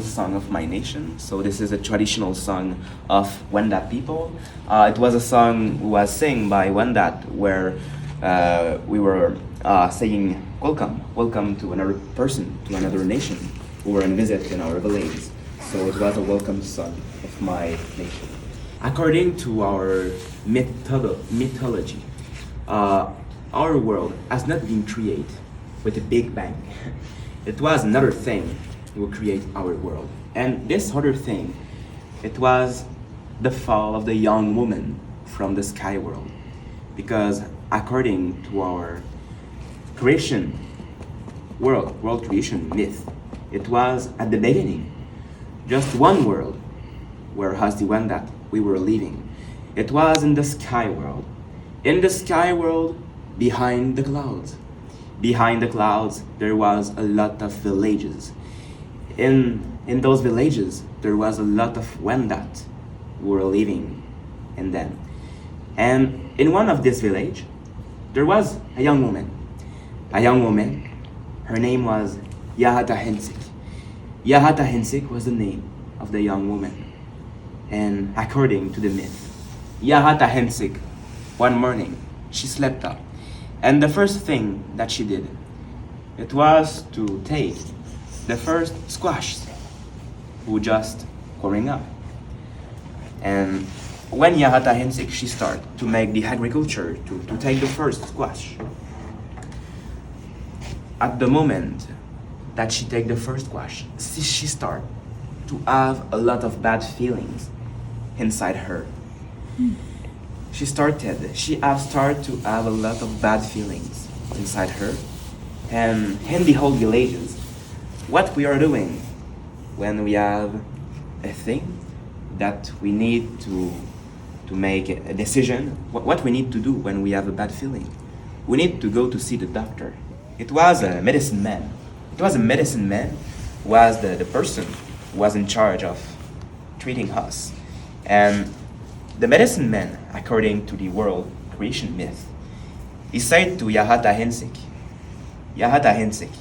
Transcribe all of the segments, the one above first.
song of my nation. So this is a traditional song of Wendat people. It was a song was sung by Wendat where we were saying welcome to another person, to another nation who were on visit in our village. So it was a welcome song of my nation. According to our mythology, our world has not been created with a big bang. It was another thing who created our world. And this other thing, it was the fall of the young woman from the sky world. Because according to our creation world creation myth, it was at the beginning just one world where has the one that we were living. It was in the sky world. In the sky world, behind the clouds. Behind the clouds, there was a lot of villages. In those villages, there was a lot of Wendat who were living in them. And in one of this village, there was a young woman. A young woman, her name was Yahata Hensik. Yahata Hensik was the name of the young woman. And according to the myth, Yahata Hensik, one morning, she slept up. And the first thing that she did, it was to take the first squash who just growing up. And when Yahata Hensik, she started to make the agriculture, to take the first squash. At the moment that she take the first squash, she started to have a lot of bad feelings inside her. She started to have a lot of bad feelings inside her. And in the whole villages, what we are doing when we have a thing that we need to make a decision, what we need to do when we have a bad feeling, we need to go to see the doctor. It was a medicine man. It was a medicine man who was the person who was in charge of treating us. And the medicine man, according to the world creation myth, he said to Yahata Hensik, Yahata Hensik,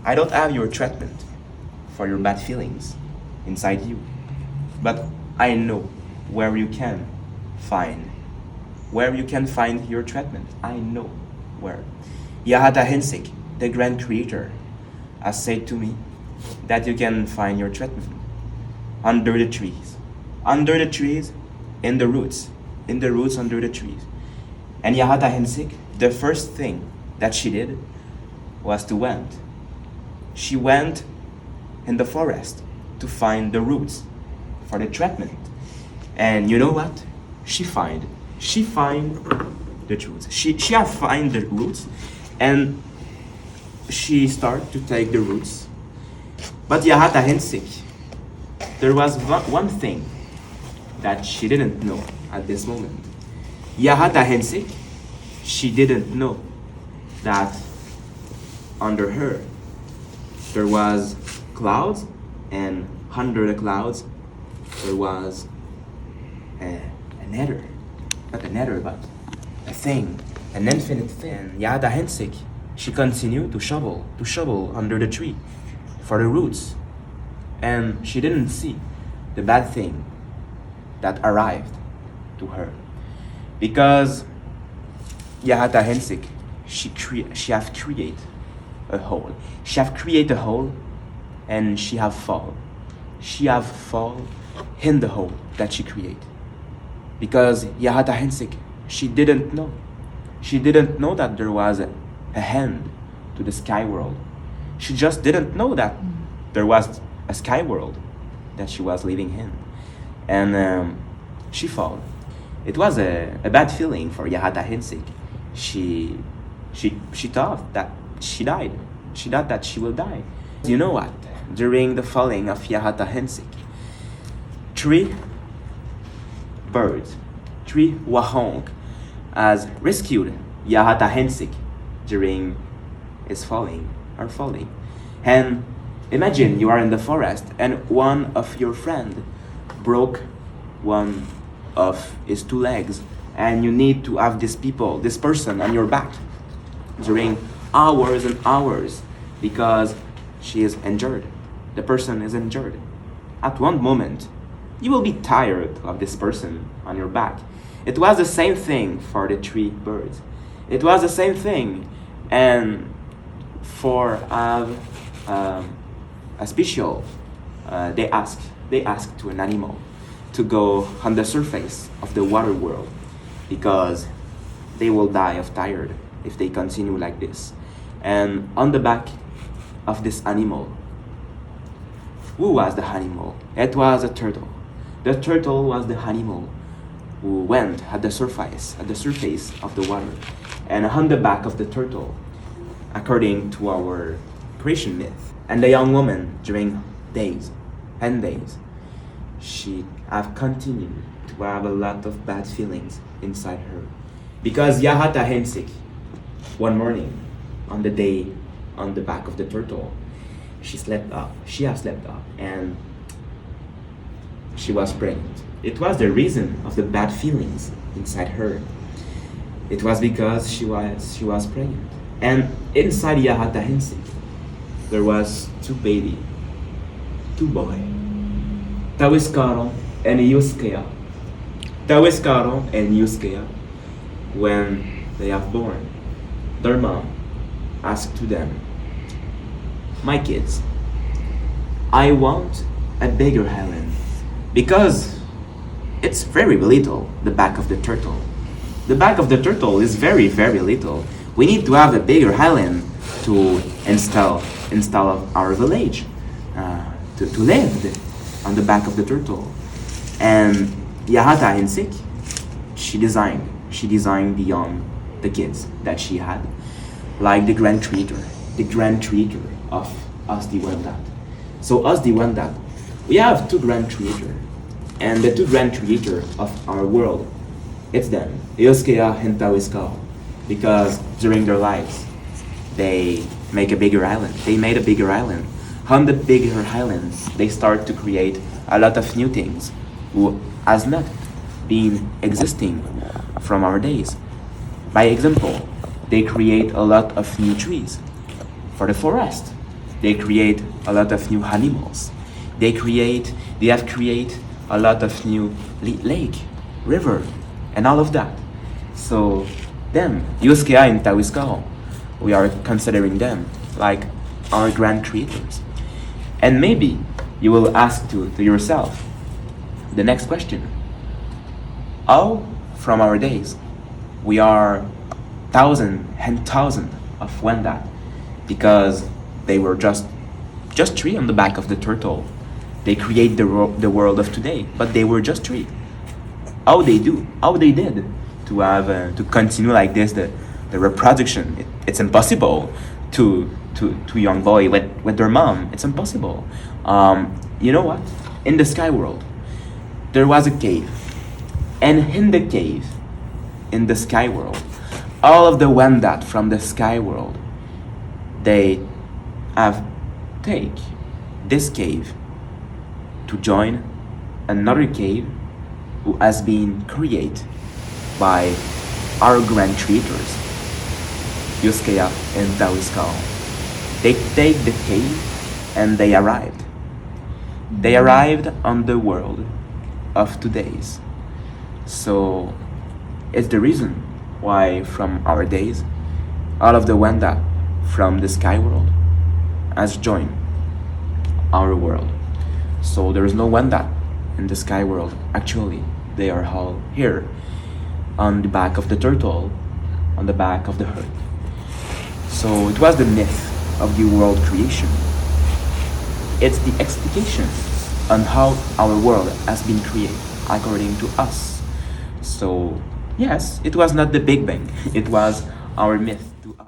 I don't have your treatment for your bad feelings inside you, but I know where you can find your treatment. I know where. Yahata Hensik, the grand creator, has said to me that you can find your treatment under the trees. Under the trees, in the roots under the trees. And Yahata Hensik, the first thing that she did was she went in the forest to find the roots for the treatment. And you know what? She find the roots. She have find the roots, and she start to take the roots. But Yahata Hensik, there was one thing that she didn't know at this moment. Yahata Hensik, she didn't know that under her there was clouds, and under the clouds there was a nether. Not a nether, but a thing, an infinite thing. And Yahata Hensik, she continued to shovel under the tree for the roots. And she didn't see the bad thing that arrived to her, because Yahata Hensik, she have created a hole. She have created a hole, and she have fall. She have fall in the hole that she created, because Yahata Hensik, she didn't know. She didn't know that there was a hand to the sky world. She just didn't know that there was a sky world that she was living in. And she fall. It was a bad feeling for Yahata Hensik. She thought that she died. She thought that she will die. You know what? During the falling of Yahata Hensik, 3 birds, 3 wahonk, has rescued Yahata Hensik during his falling. And imagine you are in the forest and one of your friend broke one of his 2 legs, and you need to have this person on your back during hours and hours because she is injured. the person is injured. At one moment, you will be tired of this person on your back. It was the same thing for the three birds. It was the same thing, and for a special, they asked to an animal to go on the surface of the water world because they will die of tired if they continue like this. And on the back of this animal, who was the animal? It was a turtle. The turtle was the animal who went at the surface of the water. And on the back of the turtle, according to our creation myth, and the young woman during days, 10 days, she have continued to have a lot of bad feelings inside her. Because Yahata Hensik, one morning, on the day on the back of the turtle, she has slept up, and she was pregnant. It was the reason of the bad feelings inside her. It was because she was pregnant. And inside Yahata Hensik, there was two boys, Tawiskaro and Yuskea. Tawiskaro and Yuskea, when they have born, their mom asked to them, "My kids, I want a bigger island because it's very little, the back of the turtle. The back of the turtle is very, very little. We need to have a bigger island to install our village, to live on the back of the turtle." And Yahata Hensik, she designed the kids that she had, like the grand creator of Us the Wendat. So Us the Wendat, we have two grand creator, and the two grand creator of our world, it's them, Yoskea and Tawiskal, because during their lives, they make a bigger island. They made a bigger island. On the bigger islands, they start to create a lot of new things who has not been existing from our days. By example, they create a lot of new trees for the forest. They create a lot of new animals. They have create a lot of new lake, river, and all of that. So them, Yuskea and Tawiskal, we are considering them like our grand creators. And maybe you will ask to yourself the next question. How from our days we are thousand and thousand of Wendat because they were just three on the back of the turtle. They create the world of today, but they were just three. How they did to have to continue like this the reproduction. It's impossible to young boy with their mom. It's impossible. You know what? In the sky world, there was a cave, and in the cave, in the sky world, all of the Wendat from the sky world, they have take this cave to join another cave who has been created by our grand creators, Yuskea and Tawiskal. They take the cave and they arrived. They arrived on the world of today's. So it's the reason why from our days, all of the Wenda from the sky world has joined our world. So there is no Wenda in the sky world. Actually, they are all here on the back of the turtle, on the back of the earth. So it was the myth of the world creation. It's the explication on how our world has been created according to us. So yes, it was not the Big Bang, it was our myth to us.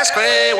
SPY